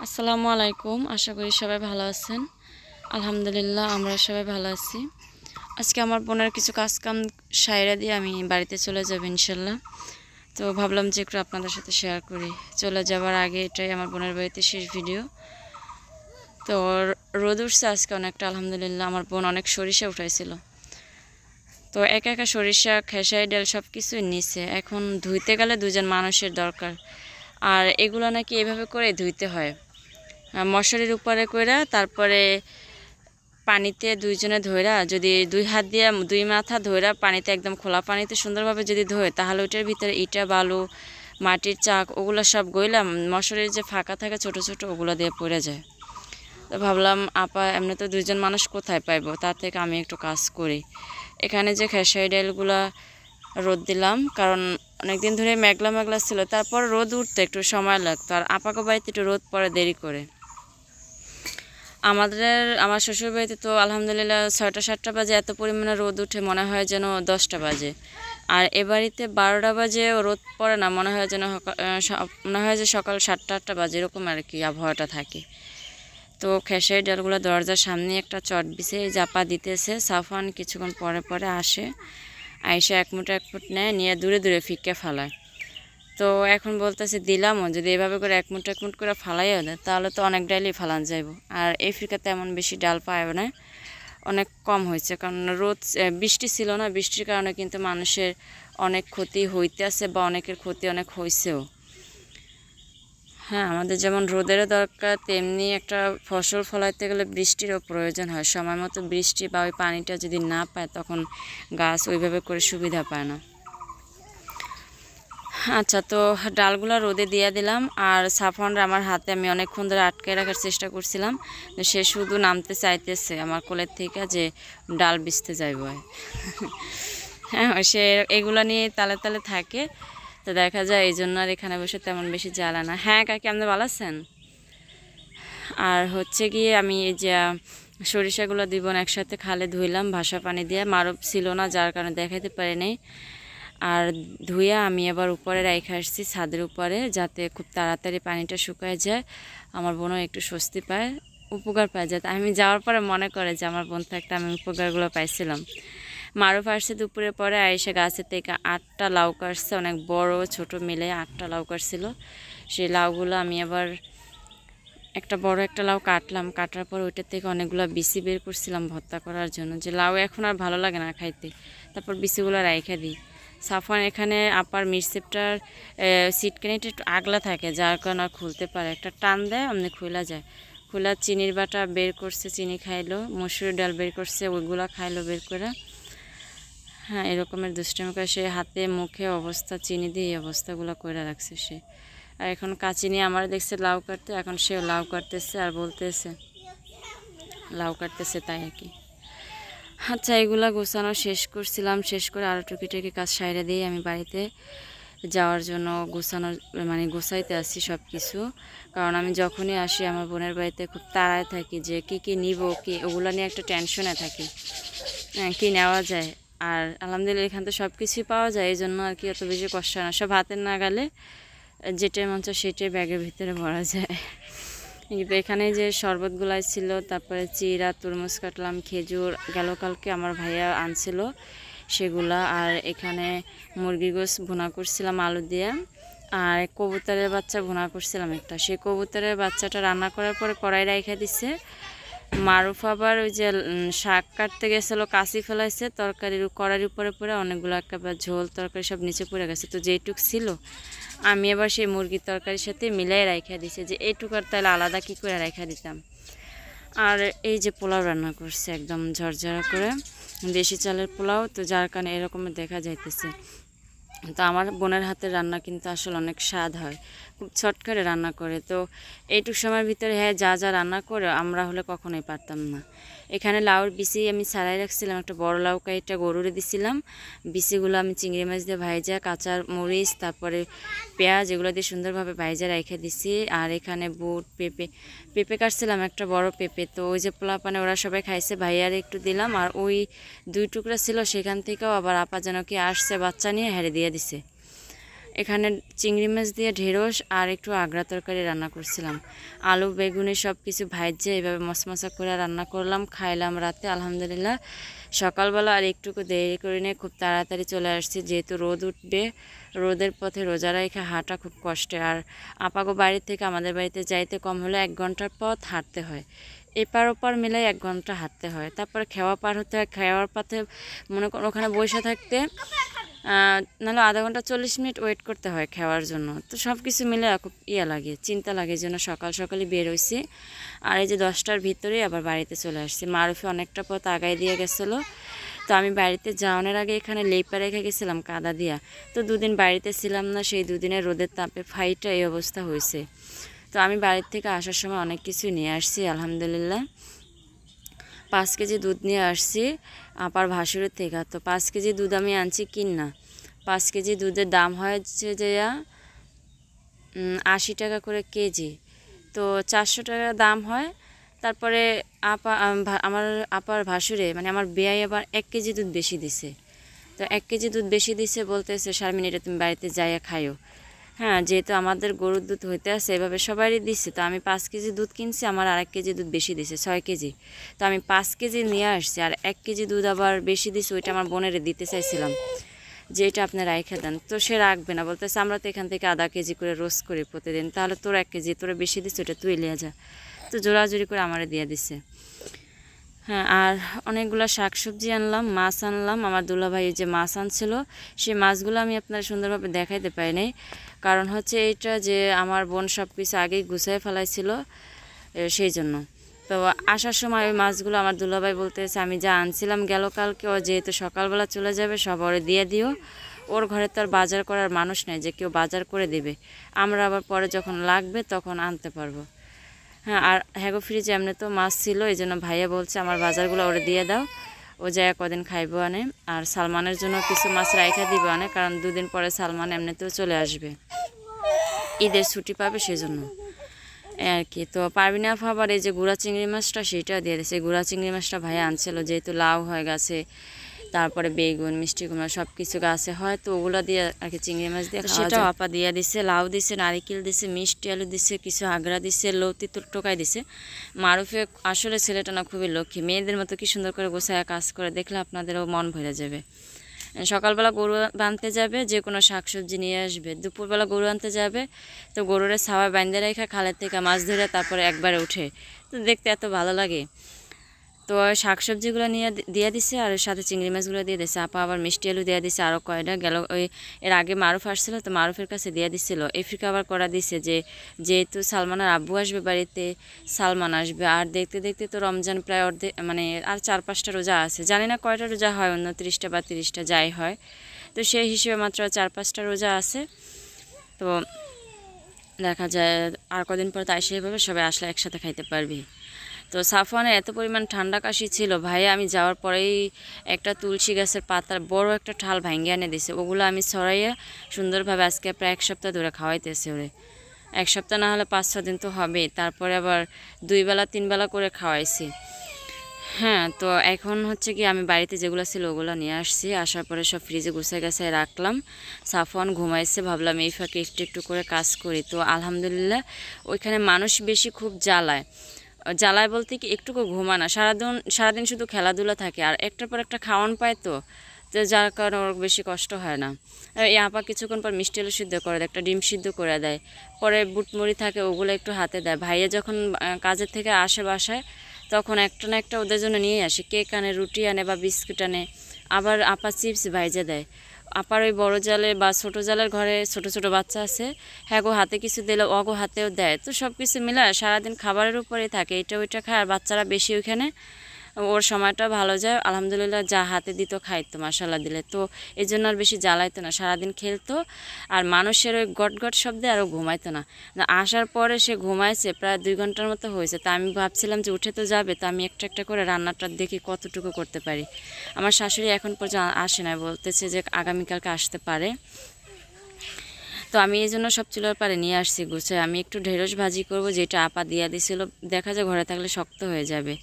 আসসালামু আলাইকুম। আশা করি সবাই ভালো আছেন। আলহামদুলিল্লাহ আমরা সবাই ভালো আছি। আজকে আমার বোনের কিছু কাজকাম সাইরা দিয়ে আমি বাড়িতে চলে যাব ইনশাল্লাহ। তো ভাবলাম যে একটু আপনাদের সাথে শেয়ার করি। চলে যাওয়ার আগে এটাই আমার বোনের বাড়িতে শেষ ভিডিও। তো রোদ উঠছে আজকে অনেকটা, আলহামদুলিল্লাহ। আমার বোন অনেক সরিষা উঠাইছিল, তো একা একা সরিষা খেসারি ডাল সব কিছুই নিছে। এখন ধুইতে গেলে দুজন মানুষের দরকার, আর এগুলো নাকি এভাবে করে ধুইতে হয়, মশারির উপরে কইরা, তারপরে পানিতে দুইজনে ধইরা, যদি দুই হাত দিয়ে দুই মাথা ধইরা পানিতে একদম খোলা পানিতে সুন্দরভাবে যদি ধোয়, তাহলে ওইটার ভিতরে ইটা বালু মাটির চাক ওগুলো সব গইলাম মশারির যে ফাঁকা থাকে ছোট ছোট ওগুলো দিয়ে পড়ে যায়। তো ভাবলাম আপা এমনি তো দুইজন মানুষ কোথায় পাইবো, তার থেকে আমি একটু কাজ করি। এখানে যে খেসারি ডালগুলা রোদ দিলাম, কারণ অনেকদিন ধরে মেঘলা মেঘলা ছিল, তারপর রোদ উঠতে একটু সময় লাগতো, আর আপাকে বাড়িতে একটু রোদ পড়ে দেরি করে। আমার শ্বশুরবাড়িতে তো আলহামদুলিল্লাহ 6টা 7টা বাজে এত পরিমাণে রোদ উঠে মনে হয় যেন 10টা বাজে, আর এ বাড়িতে 12টা বাজে রোদ পড়ে না, মনে হয় যেন মনে হয় যে সকাল 7টা 8টা বাজে, এরকম আর কি আবহাওয়াটা থাকে। তো খেসারি ডালগুলো দরজার সামনে একটা চট বিছে জাপা দিতেছে। সাফওয়ান কিছুক্ষণ পরে পরে আসে, আইসা এক মুঠ নেয়, নিয়ে দূরে দূরে ফিকে ফালায়। তো এখন বলতেছে দিলামও, যদি এভাবে করে এক মুঠ করে ফালাইও দেয় তাহলে তো অনেক ডালই ফালান যাইব। আর এই ফিকাতে এমন বেশি ডাল পায় না, অনেক কম হয়েছে, কারণ বৃষ্টি ছিল না, বৃষ্টির কারণে কিন্তু মানুষের অনেক ক্ষতি হইতেছে বা অনেকের ক্ষতি অনেক হয়েছেও। হ্যাঁ, আমাদের যেমন রোদেরও দরকার, তেমনি একটা ফসল ফলাইতে গেলে বৃষ্টিরও প্রয়োজন হয়। সময় মতো বৃষ্টি বা ওই পানিটা যদি না পায় তখন গাছ ওইভাবে করে সুবিধা পায় না। আচ্ছা, তো ডালগুলো রোদে দিয়ে দিলাম, আর সাফওয়ানরা আমার হাতে আমি অনেকক্ষণ ধরে আটকে রাখার চেষ্টা করছিলাম, সে শুধু নামতে চাইতেছে আমার কোলের থেকে যে ডাল বিছতে যাইব। হ্যাঁ, সে এগুলো নিয়ে তালে তালে থাকে, তো দেখা যায় এই জন্য আর এখানে বসে তেমন বেশি জ্বালা না। হ্যাঁ কাকি, আপনি ভালো আছেন? আর হচ্ছে গিয়ে আমি এই যে সরিষাগুলো দিব না একসাথে খালে ধুইলাম ভাসা পানি দিয়ে, মারব ছিল না যার কারণে দেখাইতে পারি নাই। আর ধুইয়া আমি আবার উপরে রাইখে আসছি ছাদের উপরে, যাতে খুব তাড়াতাড়ি পানিটা শুকায় যায়, আমার বোনও একটু স্বস্তি পায়, উপকার পায়, যাতে আমি যাওয়ার পরে মনে করে যে আমার বোন থাকতে আমি উপকারগুলো পাইছিলাম। মারুফ আসছে দুপুরে পরে, আইসা গাছের থেকে 8টা লাউ কাটছে, অনেক বড় ছোট মিলে 8টা লাউ কাটছিল। সেই লাউগুলো আমি আবার একটা বড় একটা লাউ কাটলাম, কাটার পর ওইটার থেকে অনেকগুলো বিচি বের করছিলাম ভর্তা করার জন্য, যে লাউ এখন আর ভালো লাগে না খাইতে, তারপর বিচিগুলো রাইখা দিই। সাফওয়ান এখানে আপার মিরসেপটার সিটকানিটা একটু আগলা থাকে, যার কারণে আর খুলতে পারে, একটা টান দেয় অমনি খুলা যায়। খুলা চিনির বাটা বের করছে, চিনি খাইলো, মসুর ডাল বের করছে ওইগুলা খাইলো বের করে। হ্যাঁ, এরকমের দুষ্টামি করে সে, হাতে মুখে অবস্থা চিনি দিয়ে এই অবস্থাগুলো করে রাখছে সে। আর এখন কাচি নিয়ে আমার দেখছে লাউ কাটতে, এখন সেও লাউ কাটতেছে আর বলতেছে লাউ কাটতেছে, তাই আর কি। আচ্ছা, এগুলা গোছানো শেষ করছিলাম, শেষ করে আরও টুকিটাকি কাজ সাইরে দিয়ে আমি বাড়িতে যাওয়ার জন্য গোছাইতে আসছি সব কিছু। কারণ আমি যখনই আসি আমার বোনের বাড়িতে খুব তাড়ায় থাকি যে কী নিব, কি ওগুলো নিয়ে একটা টেনশনে থাকি, হ্যাঁ কী নেওয়া যায়। আর আলহামদুলিল্লাহ এখান তো সব কিছুই পাওয়া যায়, এই জন্য আর কি অত বেশি কষ্ট হয় না, সব হাতের নাগালে, যেটাই মন চায় সেটাই ব্যাগের ভিতরে ভরা যায়। কিন্তু এখানে যে শরবতগুলাই ছিল, তারপরে চিরা তরমুজ কাটলাম, খেজুর গেল কালকে আমার ভাইয়া আনছিল সেগুলা, আর এখানে মুরগি গোশ ভুনা করছিলাম আলু দিয়ে, আর কবুতরের বাচ্চা ভুনা করছিলাম একটা, সেই কবুতরের বাচ্চাটা রান্না করার পরে কড়াই রাইখা দিছে। মারুফ আবার ওই যে শাক কাটতে গেছিলো, কাশি ফেলাইছে কড়াইয়ের উপরে পরে অনেকগুলো একেবারে ঝোল তরকারি সব নিচে পড়ে গেছে, তো যেইটুক ছিল আমি আবার সেই মুরগির তরকারির সাথে মিলাই রাইখা দিছি, যে এইটুক আর তাহলে আলাদা কী করে রাইখা দিতাম। আর এই যে পোলাও রান্না করছে একদম ঝরঝরা করে, দেশি চালের পোলাও, তো যার কারণে এরকমের দেখা যাইতেছে। তো আমার বোনের হাতের রান্না কিন্তু আসলে অনেক স্বাদ হয়, খুব ছট করে রান্না করে। তো এইটুক সময়ের ভিতরে হ্যাঁ যা যা রান্না করে আমরা হলে কখনোই পারতাম না। এখানে লাউর বিচি আমি ছাড়াই রাখছিলাম, একটা বড় লাউ কাইটা গরুরে দিছিলাম, বিচিগুলো আমি চিংড়ি মাছ দিয়ে ভাইজা, কাঁচা মরিচ তারপরে পেঁয়াজ এগুলো দিয়ে সুন্দরভাবে ভাইজা রেখে দিছি। আর এখানে বুট পেঁপে কাটছিলাম, একটা বড় পেঁপে, তো ওই যে পোলাপানে ওরা সবাই খাইছে, ভাইয়ার একটু দিলাম, আর ওই 2 টুকরা ছিল সেখান থেকেও আবার আপা যেন কি আসছে বাচ্চা নিয়ে হেরে দিয়ে দিছে। এখানে চিংড়ি মাছ দিয়ে ঢেঁড়স আর একটু আগড়া তরকারি রান্না করছিলাম। আলু বেগুনি সব কিছু ভাজে এভাবে মশমশা করে রান্না করলাম, খাইলাম রাতে আলহামদুলিল্লাহ। সকালবেলা আর একটুকু দেরি করে নিয়ে খুব তাড়াতাড়ি চলে আসছি, যেহেতু রোদ উঠবে। রোদের পথে রোজা রেখে হাঁটা খুব কষ্টে। আর আপাগো বাড়ি থেকে আমাদের বাড়িতে যাইতে কম হলে 1 ঘন্টার পথ হাঁটতে হয়। এপার ওপার মিলে 1 ঘন্টা হাঁটতে হয়। তারপরে খেওয়া পার হতে হয়। খেওয়ার পথে মনে করো ওখানে বসে থাকতে নাহলে আধা ঘন্টা 40 মিনিট ওয়েট করতে হয় খাওয়ার জন্য। তো সব কিছু মিলে খুব লাগে, চিন্তা লাগে, এই জন্য সকাল সকালই বের হয়েছি। আর এই যে 10টার ভিতরেই আবার বাড়িতে চলে আসছি। মারুফি অনেকটা পথ আগায় দিয়ে গেছিলো। তো আমি বাড়িতে যাওয়ানোর আগে এখানে লেপা রেখে গেছিলাম কাদা দিয়া। তো 2 দিন বাড়িতে ছিলাম না, সেই 2 দিনের রোদের তাপে ফাইটা এই অবস্থা হয়েছে। তো আমি বাড়ির থেকে আসার সময় অনেক কিছু নিয়ে আসছি আলহামদুলিল্লাহ। 5 কেজি দুধ নিয়ে আসছি আপার ভাসুরের থেকে। তো 5 কেজি দুধ আমি আনছি কিনা। 5 কেজি দুধের দাম হচ্ছে যে 80 টাকা করে কেজি। তো 400 টাকা দাম হয়। তারপরে আমার আপার ভাসুরে মানে আমার বেয়াই আবার 1 কেজি দুধ বেশি দিছে। তো 1 কেজি দুধ বেশি দিছে বলতেছে শারমিন এটা তুমি বাড়িতে যাইয়া খাইও। হ্যাঁ, যেহেতু আমাদের গরুর দুধ হইতে আছে এভাবে সবারই দিচ্ছে। তো আমি 5 কেজি দুধ কিনছি, আমার আর 1 কেজি দুধ বেশি দিছে, 6 কেজি। তো আমি 5 কেজি নিয়ে আসছি, আর 1 কেজি দুধ আবার বেশি দিছে, ওইটা আমার বোনের দিতে চাইছিলাম যে এটা আপনি রাইখা দেন। তো সে রাখবে না, বলতেছে আমরা তো এখান থেকে আধা কেজি করে রোজ করি প্রতিদিন, তাহলে তোর 1 কেজি তোরা বেশি দিচ্ছে, ওটা তুই লিয়ে যা। তো জোরাজুরি করে আমারে দিয়ে দিছে। হ্যাঁ, আর অনেকগুলো শাকসবজি আনলাম, মাছ আনলাম। আমার দুলাভাই যে মাছ আনছিল সেই মাছগুলো আমি আপনার সুন্দরভাবে দেখাইতে পারি নাই, কারণ হচ্ছে এইটা যে আমার বোন সব কিছু আগেই গুছাই ফেলাইছিল সেই জন্য। তো আসার সময় ওই মাছগুলো আমার দুলাভাই বলতেছে আমি যা আনছিলাম গেল কালকে, ও যেহেতু সকালবেলা চলে যাবে সব ওরে দিয়ে দিও। ওর ঘরে তো আর বাজার করার মানুষ নেই যে কেউ বাজার করে দেবে, আমরা আবার পরে যখন লাগবে তখন আনতে পারবো। হ্যাঁ, আর হ্যাগো ফ্রিজে এমনি তো মাছ ছিল, এই জন্য ভাইয়া বলছে আমার বাজারগুলো ওরে দিয়ে দাও, ও যায় কদিন খাইবো আনে। আর সালমানের জন্য কিছু মাছ রাইখা দিব আনে, কারণ 2 দিন পরে সালমান এমনিতেও চলে আসবে, ঈদের ছুটি পাবে সেজন্য আর কি। তো পারবিনা আবার এই যে গুঁড়া চিংড়ি মাছটা সেটা দিয়ে দিয়েছে। গুঁড়া চিংড়ি মাছটা ভাইয়া আনছিল, যেহেতু লাউ হয়ে গেছে, তারপরে বেগুন মিষ্টি কুমড়া সব কিছু গাছে হয়, তো ওগুলো দিয়ে আর কি চিংড়ি মাছ দিয়ে সেটাও আপা দিয়ে দিছে। লাউ দিছে, নারিকেল দিছে, মিষ্টি আলু দিছে, কিছু আগড়া দিছে, লতি টোকাই দিছে। মারুফে আসলে ছেলেটা না খুবই লক্ষ্মী, মেয়েদের মতো কি সুন্দর করে গোছায় কাজ করে, দেখলে আপনাদেরও মন ভরে যাবে। সকালবেলা গরু বানতে যাবে, যে কোনো শাকসবজি নিয়ে আসবে। দুপুরবেলা গরু আনতে যাবে, তো গরুর ছাওয়া বাঁধে রেখে খালের থেকে মাছ ধরে তারপরে একবারে উঠে, তো দেখতে এত ভালো লাগে। তো শাকসবজিগুলো নিয়ে দিয়ে দিছে, আর সাথে চিংড়ি মাছগুলো দিয়ে দিছে। আপা আবার মিষ্টি আলু দিয়ে দিছে আরও কয়টা গেল। ওই এর আগে মারুফ আসছিল, তো মারুফের কাছে দিয়ে দিছিল। এফ্রিকা আবার করা দিছে যে যেহেতু সালমানের আব্বু আসবে বাড়িতে, সালমান আসবে। আর দেখতে দেখতে তো রমজান প্রায় অর্ধেক, মানে আর 4-5টা রোজা আছে, জানি না কয়টা রোজা হয়, 29টা বা 30টা যাই হয়। তো সেই হিসেবে মাত্র 4-5টা রোজা আছে। তো দেখা যায় আর কদিন পর তাই সেভাবে সবাই আসলে একসাথে খাইতে পারবি। তো সাফওয়ানের এত পরিমাণ ঠান্ডা কাশি ছিল, ভাইয়া আমি যাওয়ার পরেই একটা তুলসী গাছের পাতার বড় একটা ঠাল ভাঙ্গিয়ে এনে দিছে, ওগুলো আমি ছড়াইয়া সুন্দরভাবে আজকে প্রায় 1 সপ্তাহ ধরে খাওয়াইতেছে ওরে। 1 সপ্তাহ না হলে 5-6 দিন তো হবে। তারপরে আবার 2 বেলা 3 বেলা করে খাওয়াইছি। হ্যাঁ, তো এখন হচ্ছে কি আমি বাড়িতে যেগুলো ছিল ওগুলো নিয়ে আসছি, আসার পরে সব ফ্রিজে গুছায় গাছায় রাখলাম। সাফওয়ান ঘুমাইছে, ভাবলাম এই ফাঁকে একটু একটু করে কাজ করি। তো আলহামদুলিল্লাহ ওইখানে মানুষ বেশি, খুব জ্বালায় বলতে কি একটুকু ঘুমা না, সারাদিন শুধু খেলাধুলা থাকে, আর একটার পর একটা খাওয়ান পায়, তো যার কারণে ওর বেশি কষ্ট হয় না। এই আপা কিছুক্ষণ পর মিষ্টি আলু সিদ্ধ করে দেয়, একটা ডিম সিদ্ধ করে দেয়, পরে বুটমুড়ি থাকে ওগুলো একটু হাতে দেয়। ভাইয়া যখন কাজের থেকে আসে বাসায়, তখন একটা না একটা ওদের জন্য নিয়ে আসে, কেক আনে, রুটি আনে বা বিস্কুট আনে। আবার আপা চিপস ভাইজা দেয়। আপার ওই বড় জালে বা ছোটো জালের ঘরে ছোট ছোট বাচ্চা আছে, হ্যাঁ গো হাতে কিছু দিলে অগো হাতেও দেয়। তো সব কিছু মিলে সারাদিন খাবারের উপরেই থাকে, এটা ওইটা খায়। আর বাচ্চারা বেশি ওইখানে, ওর সময়টা ভালো যায় আলহামদুলিল্লাহ। যা হাতে দিত খাইতো মাশাল্লাহ দিলে, তো এই জন্য আর বেশি জ্বালাইতো না, সারাদিন খেলতো। আর মানুষের ওই গট গট শব্দে আরও ঘুমাইতো না। আসার পরে সে ঘুমাইছে প্রায় 2 ঘন্টার মতো হয়েছে। তা আমি ভাবছিলাম যে উঠে তো যাবে, তো আমি একটা একটা করে রান্নাটা দেখি কতটুকু করতে পারি। আমার শাশুড়ি এখন পর্যন্ত আসে না, বলতেছে যে আগামীকালকে আসতে পারে। তো তো আমি এই জন্য সব চুলার পারে নিয়ে আসছি গুছায়। আমি একটু ঢেঁড়স ভাজি করব, যেটা আপা দিয়া দিছিল, দেখা যায় ঘরে থাকলে শক্ত হয়ে যাবে।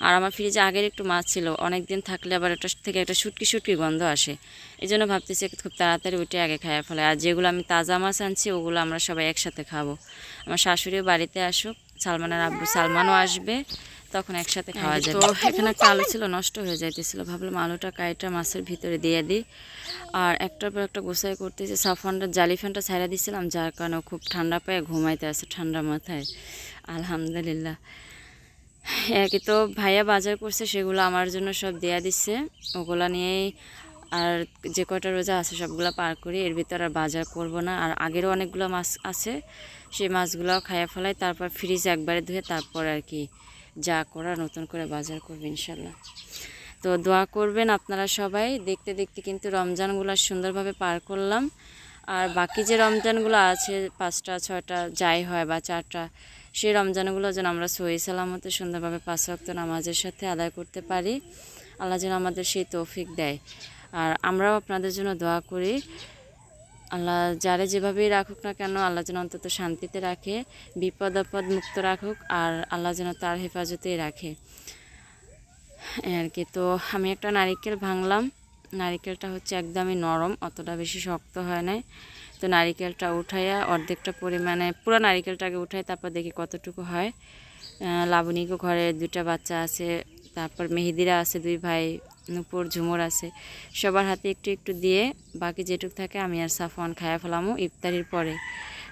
আর আমার ফ্রিজে আগের একটু মাছ ছিল, অনেক দিন থাকলে আবার এটার থেকে একটা শুটকি শুটকি গন্ধ আসে। এই জন্য ভাবতেছি খুব তাড়াতাড়ি উঠে আগে খাইয়া ফেলে। আর যেগুলো আমি তাজা মাছ আনছি ওগুলো আমরা সবাই একসাথে খাবো। আমার শাশুড়িও বাড়িতে আসুক, সালমানের আব্বু সালমানও আসবে, তখন একসাথে খাওয়া যাবে। তো এখানে একটা আলু ছিল, নষ্ট হয়ে যাইতেছিল, ভাবলাম আলুটা কাইটা মাছের ভিতরে দিয়ে দিই। আর একটার পর একটা গোছাই করতেছি। সাফওয়ানটা জালি ফ্যানটা ছাইড়া দিছিলাম, যার কারণে খুব ঠান্ডা পায়ে ঘুমাইতে আছে ঠান্ডা মাথায়। আলহামদুলিল্লাহ। একই তো ভাইয়া বাজার করছে, সেগুলো আমার জন্য সব দেয়া দিচ্ছে, ওগুলা নিয়েই আর যে কয়টা রোজা আছে সবগুলো পার করি। এর ভিতর আর বাজার করব না। আর আগেরও অনেকগুলো মাছ আছে, সেই মাছগুলোও খাইয়া ফেলাই, তারপর ফ্রিজ একবারে ধুয়ে তারপর আর কি যা করা নতুন করে বাজার করবে ইনশাল্লাহ। তো দোয়া করবেন আপনারা সবাই। দেখতে দেখতে কিন্তু রমজানগুলো সুন্দরভাবে পার করলাম। আর বাকি যে রমজানগুলো আছে 5টা 6টা যাই হয় বা 4টা, সেই রমজানগুলো যেন আমরা সহি সালামতে সুন্দরভাবে 5 ওয়াক্ত নামাজের সাথে আদায় করতে পারি। আল্লাহ যেন আমাদের সেই তৌফিক দেয়। আর আমরাও আপনাদের জন্য দোয়া করি, আল্লাহ যারে যেভাবেই রাখুক না কেন, আল্লাহ যেন অন্তত শান্তিতে রাখে, বিপদ আপদ মুক্ত রাখুক, আর আল্লাহ যেন তার হেফাজতেই রাখে আর কি। তো আমি একটা নারিকেল ভাঙলাম, নারিকেলটা হচ্ছে একদমই নরম, অতটা বেশি শক্ত হয় নাই। তো নারিকেলটা উঠাইয়া অর্ধেকটা পরিমাণে পুরো নারিকেলটাকে উঠাই, তারপর দেখি কতটুকু হয়। লাবণীকে ঘরে 2টা বাচ্চা আছে, তারপর মেহেদিরা আছে 2 ভাই, নূপুর ঝুমুর আছে, সবার হাতে একটু একটু দিয়ে বাকি যেটুকু থাকে আমি আর সাফওয়ান খায়া ফেলামো ইফতারির পরে।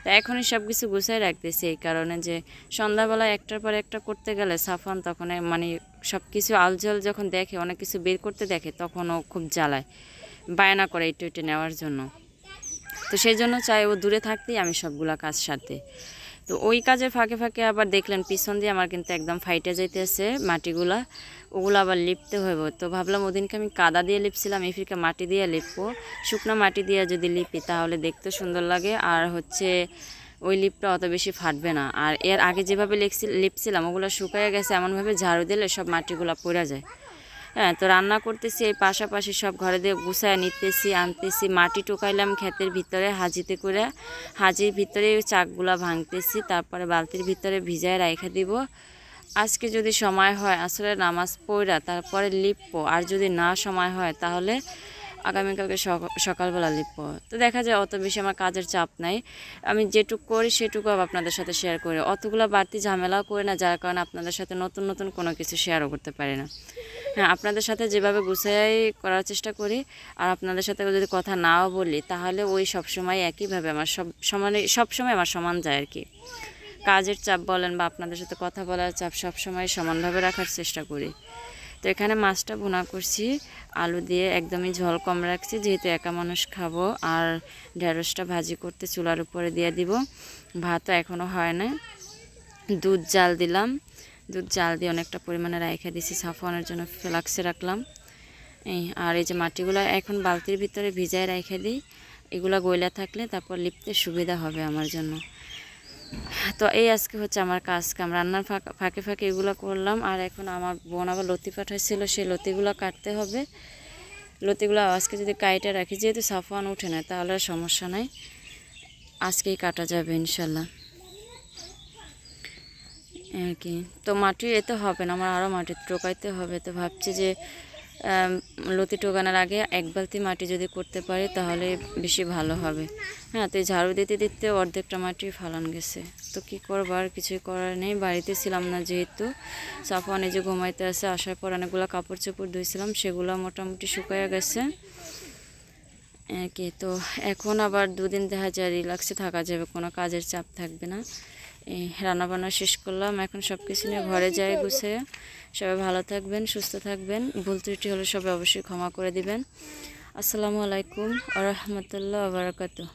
তো এখনই সব কিছু গুছাই রাখতেছি, এই কারণে যে সন্ধ্যাবেলা একটার পর একটা করতে গেলে সাফওয়ান তখন মানে সব কিছু আলঝাল যখন দেখে, অনেক কিছু বের করতে দেখে, তখন ও খুব জ্বালায়, বায়না করে একটু একটু নেওয়ার জন্য। তো সেই জন্য চাই ও দূরে থাকতেই আমি সবগুলা কাজ সারতে। তো ওই কাজের ফাঁকে ফাঁকে আবার দেখলেন পিছন দিয়ে আমার কিন্তু একদম ফাইটে যাইতেছে মাটিগুলা, ওগুলো আবার লিপতে হইব। তো ভাবলাম ওদিনকে আমি কাদা দিয়ে লিপছিলাম, এই ফিরকে মাটি দিয়ে লিপবো। শুকনো মাটি দিয়ে যদি লিপি তাহলে দেখতে সুন্দর লাগে, আর হচ্ছে ওই লিপটা অত বেশি ফাটবে না। আর এর আগে যেভাবে লিপছিলাম ওগুলো শুকায় গেছে, এমনভাবে ঝাড়ু দিলে সব মাটিগুলো পড়ে যায়। হ্যাঁ, তো রান্না করতেছি, এই পাশাপাশি সব ঘরে দিয়ে গুছায় নিতেছি, আনতেছি। মাটি টোকাইলাম ক্ষেতের ভিতরে হাজিতে করে, হাজির ভিতরে চাকগুলা ভাঙতেছি, তারপরে বালতির ভিতরে ভিজায় রাইখা দিব। আজকে যদি সময় হয় আসলে নামাজ পড়া তারপরে লিপবো, আর যদি না সময় হয় তাহলে আগামীকালকে সকালবেলা লিখবো। তো দেখা যায় অত বেশি আমার কাজের চাপ নাই, আমি যেটুকু করি সেটুকু আপনাদের সাথে শেয়ার করি, অতগুলো বাড়তি ঝামেলাও করি না, যার কারণে আপনাদের সাথে নতুন নতুন কোনো কিছু শেয়ারও করতে পারি না। হ্যাঁ, আপনাদের সাথে যেভাবে গুছাই করার চেষ্টা করি, আর আপনাদের সাথে যদি কথা নাও বলি তাহলে ওই সবসময় একইভাবে আমার সবসময় আমার সমান যায় আর কি। কাজের চাপ বলেন বা আপনাদের সাথে কথা বলার চাপ সবসময় সমানভাবে রাখার চেষ্টা করি। তো এখানে মাছটা ভুনা করছি আলু দিয়ে, একদমই ঝোল কম রাখছি যেহেতু একা মানুষ খাবো। আর ঢেঁড়সটা ভাজি করতে চুলার উপরে দিয়ে দিব। ভাতও এখনও হয় না, দুধ জাল দিলাম, দুধ জাল দিয়ে অনেকটা পরিমাণে রাইখা দিছি, সাফওয়ানের জন্য ফ্লাক্সে রাখলাম। আর এই যে মাটিগুলো এখন বালতির ভিতরে ভিজায় রাইখা দিই, এগুলো গইলা থাকলে তারপর লিপতে সুবিধা হবে আমার জন্য। তো এই আজকে হচ্ছে আমার কাজ কাম, রান্নার ফাঁকে ফাঁকে এগুলো করলাম। আর এখন আমার বোন আবার লতি পাঠাইছিল, সেই লতিগুলো কাটতে হবে। লতিগুলো আজকে যদি কাইটে রাখি, যেহেতু সাফওয়ান উঠে না তাহলে সমস্যা নাই, আজকেই কাটা যাবে ইনশাল্লাহ আর কি। তো মাটি এতে হবে না, আমার আরও মাটি টোকাইতে হবে। তো ভাবছি যে লতি টোকানোর আগে 1 বালতি মাটি যদি করতে পারি তাহলে বেশি ভালো হবে। হ্যাঁ, তো ঝাড়ু দিতে দিতে অর্ধেকটা মাটি ফালান গেছে। তো কী করবো, আর কিছুই করার নেই, বাড়িতে ছিলাম না যেহেতু। সাফওয়ান এই যে ঘুমাইতে আসে, আসার পর অনেকগুলো কাপড় চোপড় ধুইছিলাম, সেগুলো মোটামুটি শুকাইয়া গেছে আর কি। তো এখন আবার 2 দিন দেখা যায় রিল্যাক্সে থাকা যাবে, কোনো কাজের চাপ থাকবে না। রান্নাবান্না শেষ করলাম, এখন সব কিছু নিয়ে ঘরে যাই গুছিয়ে। সবাই ভালো থাকবেন, সুস্থ থাকবেন, ভুল ত্রুটি হলে সবাই অবশ্যই ক্ষমা করে দিবেন। আসসালামু আলাইকুম ওয়া রাহমাতুল্লাহি ওয়া বারাকাতুহু।